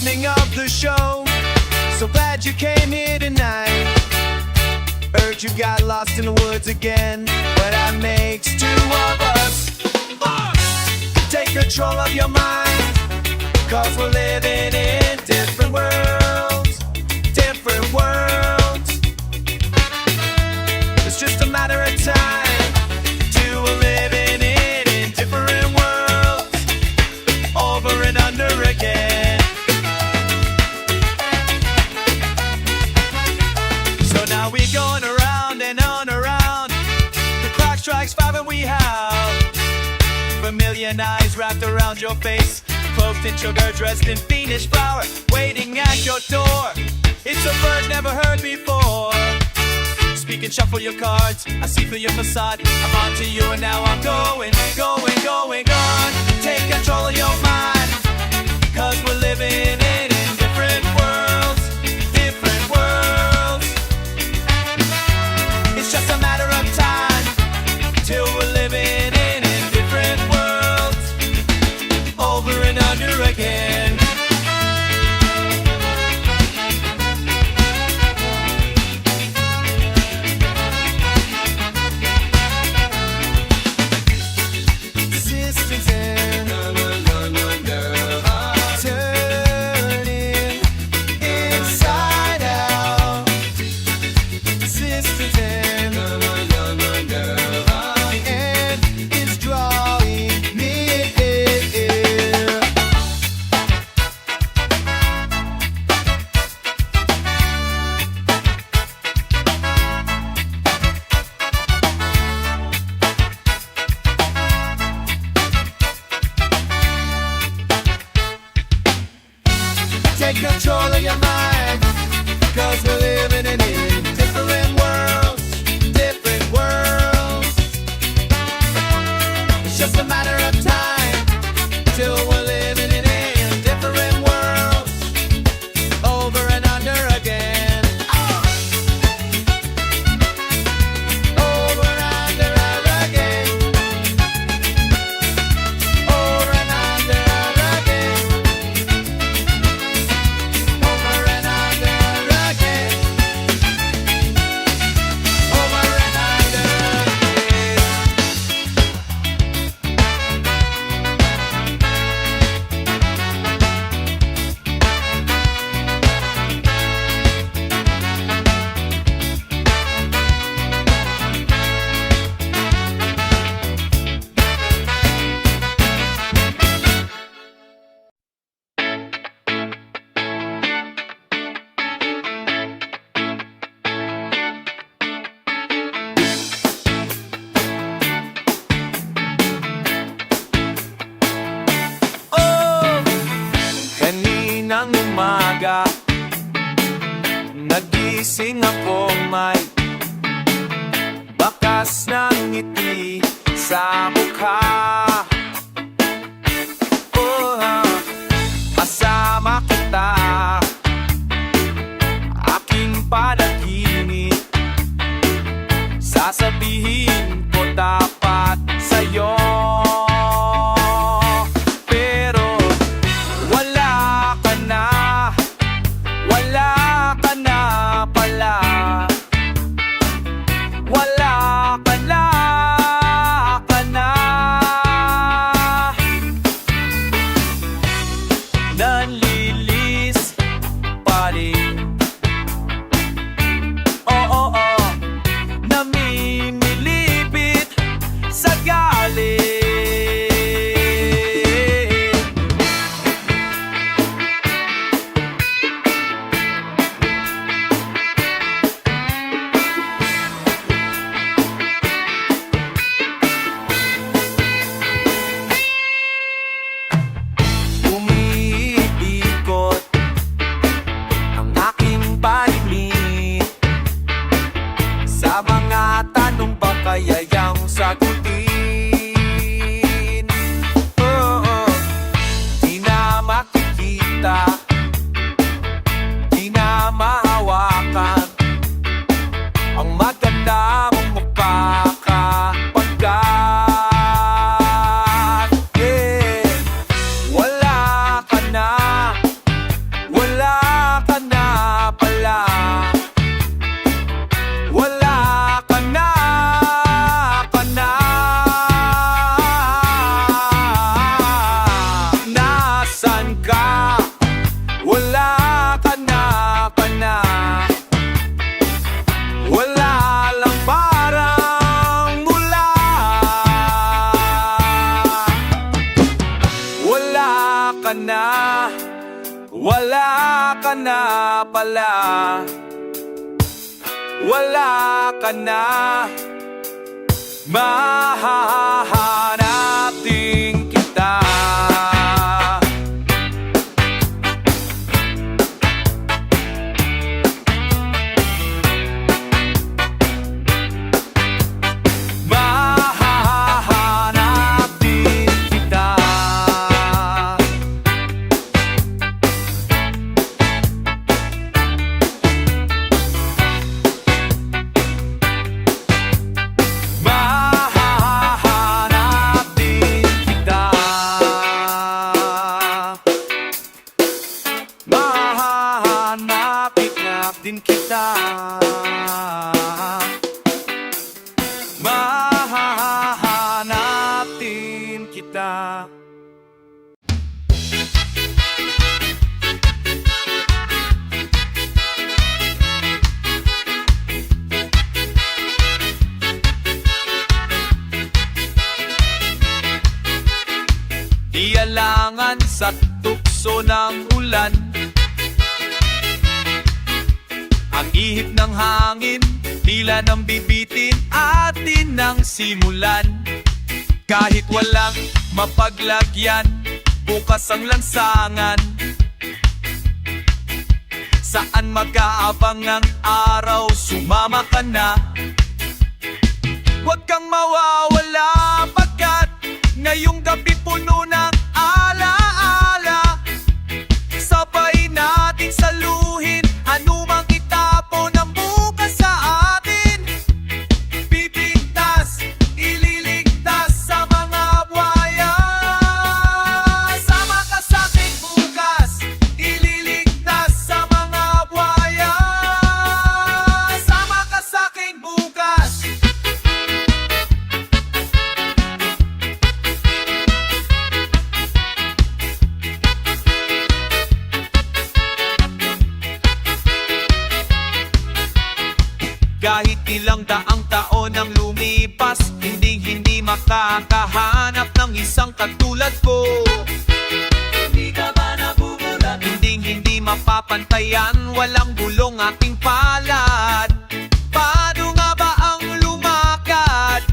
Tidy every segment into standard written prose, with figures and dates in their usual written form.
opening of the show. So glad you came here tonight. Heard you got lost in the woods again, but that makes two of us. Take control of your mind, 'cause we're living in different worlds. Different worlds. It's just a matter of time till we're living in different worlds, over and under again. So now we're going around and on around. The clock strikes 5 and we howl. Vermilion eyes wrapped around your face, cloaked in sugar, dressed in fiendish flower, waiting at your door. It's a bird never heard before. Speak and shuffle your cards, I see through your facade. I'm on to you and now I'm going on. Take control of your mind, 'cause we're living in different worlds. Different worlds. It's just a matter of time till we're living in different worlds, over and under again. Systems in turning inside out. Systems in and it's drawing near. Take control of your mind, 'cause we're living in different worlds. Different worlds. It's just a matter of time till we're living in different worlds, over and under again. Over and under again. Over and under again. Over and under again. Over and under again. Oh, kaninang umaga nagising ako, may bakas ng ngiti sa mukha. Oh, kasama kita, aking panaginip. Sasabihin ko dapat sa'yo, pero wala ka na pala. pala, wala ka na. Mahahanap din kita. Mahahanap din kita. Mahahanap din kita. Mahahanap din kita. Mahahanap din kita. Di alangan sa tukso ng ulan, ang ihip ng hangin, tila nang bibitin atin ng simulan. Kahit walang mapaglagyan, bukas ang lansangan. Saan mag-aabang ng araw, sumama ka na. Huwag kang mawawala pagkat ngayong gabi puno ng alaala. Sabay nating saluhin anumang itapon ng bukas sa atin. Pipintas, ililigtas sa mga buhaya. Sama ka sa'kin bukas, ililigtas sa mga buhaya. Sama ka sa'kin bukas. Kahit ilang daang taon ang lumipas, hindi makakahanap ng isang katulad ko. Hindi ka ba nabubulat? Hindi mapapantayan, walang gulong ating palad. Paano nga ba ang lumakad?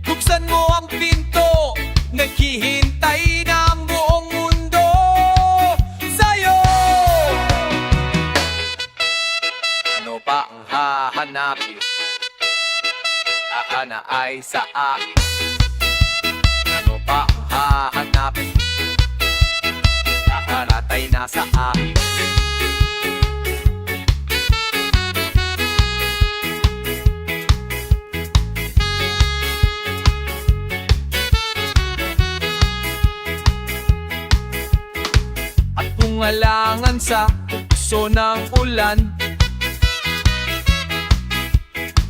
Buksan mo ang pinto, naghihintay na ang buong mundo sa'yo. Ano ba ang hahanapin? Aka na ay sa akin. Ano ba ang hahanapin? Nakaratay na sa akin. At bungalangan sa tukso ng ulan,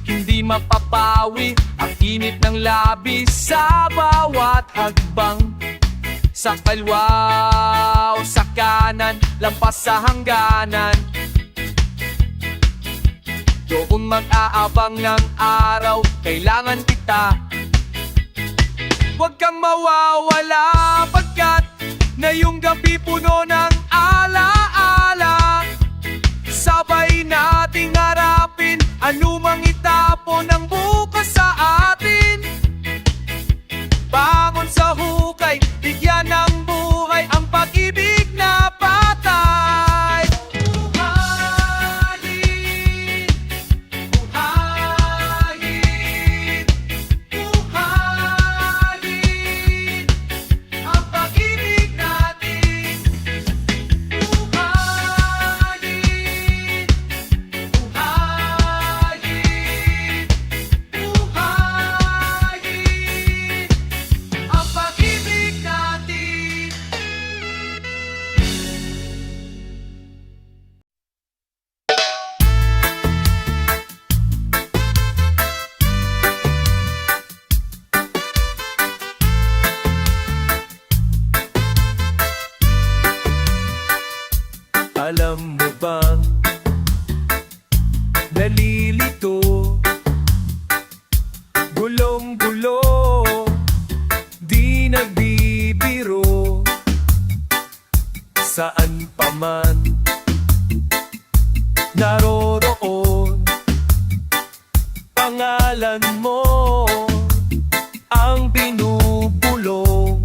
hindi mapapawi ang init ng labis sa bawat hagbang. Sa kalwa o sa kanan, lampas sa hangganan. Doon mag-aabang ng araw, kailangan kita. Huwag kang mawawala pagkat ngayong gabi puno ng alaala. Sabay nating harapin anumang itapon ng bukas sa atin. Bangon sa hukay, bigyan ng buhay ang pag-ibig na patay. Buhayin, buhayin, buhayin ang pag-ibig natin. Buhayin, buhayin, buhayin ang pag-ibig natin. Alam mo bang nalilito, gulong-gulo, di nagbibiro. Saan pa man pangalan mo ang binubulong.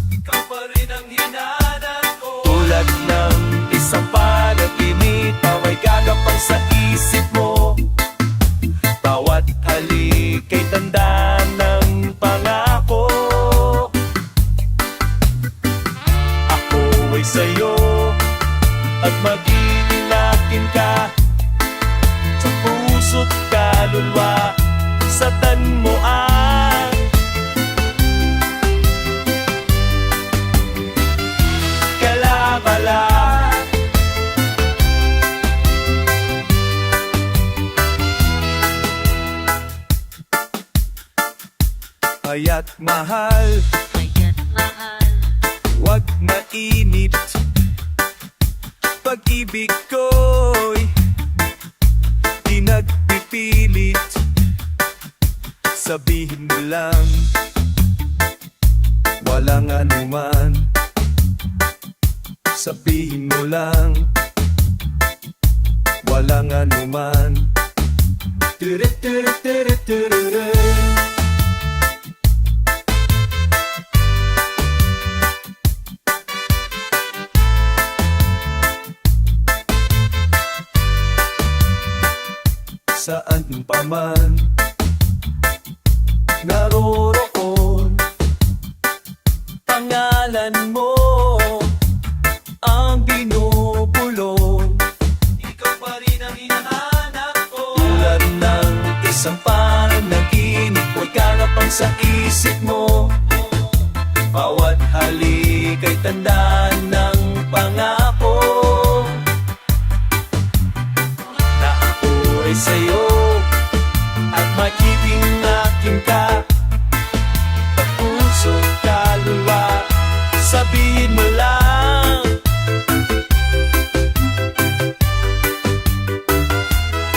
Ikaw pa rin ang hinahanap ko. Tulad ng isang panaginip, away gagapang sa isip mo. Bawat halik ay tanda ng pangako. Ako ay sa'yo at magiging akin ka. Sa puso't kaluluwa, sa tanmuan. Kalabala, kaya't mahal, wag mainit. Pag-ibig ko'y di nagpipilit. Sabihin mo lang, walang anuman. Sabihin mo lang, walang anuman. Saan pa man naroroon, pangalan mo ang binubulong. Ikaw pa rin ang hinahanap ko. Tulad ng isang panaginip, huwag gagapang sa isip mo. Bawat halik ay tandaan ng pangako. Na ako ay sa'yo at magiging akin ka. Pag-puso, kaluluwa, sabihin mo lang.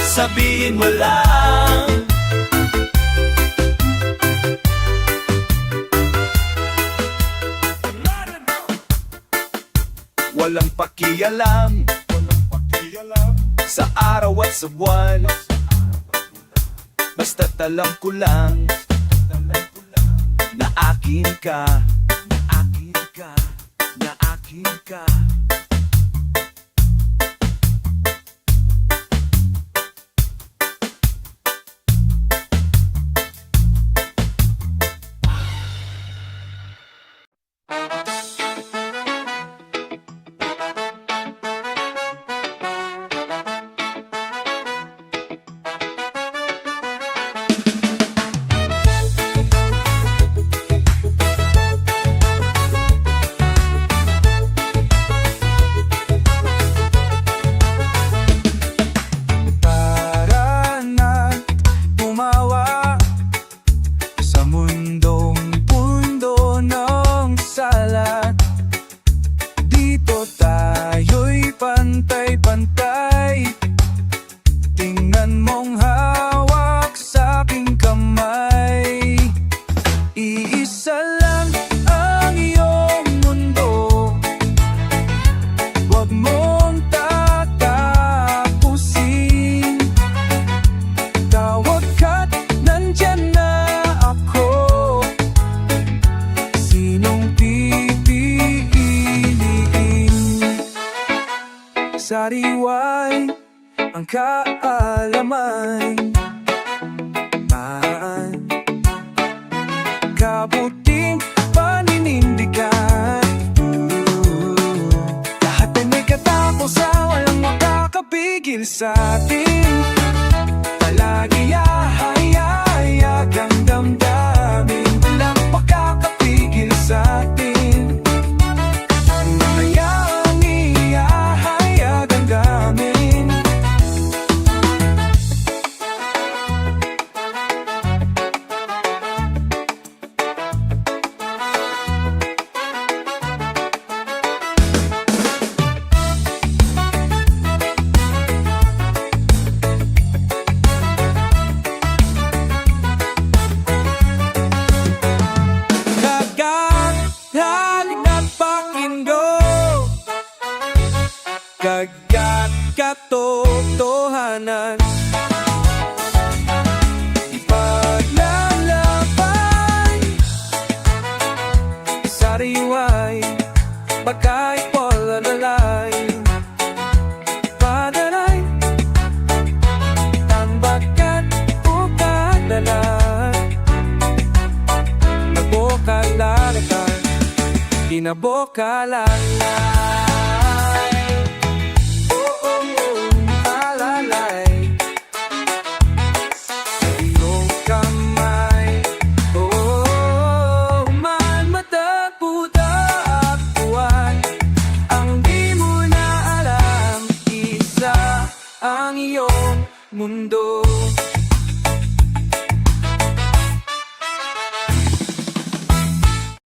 Sabihin mo lang. Walang pakialam sa araw at sa buwan. Basta't alam ko lang na akin ka, na akin ka, na akin ka. Sariway ang kaalaman, kabuting paninindigan. Lahat ay may katapusan, walang makakapigil sa atin. Palagi ahayag ang damdamin, walang makakapigil sa atin. na boka lang.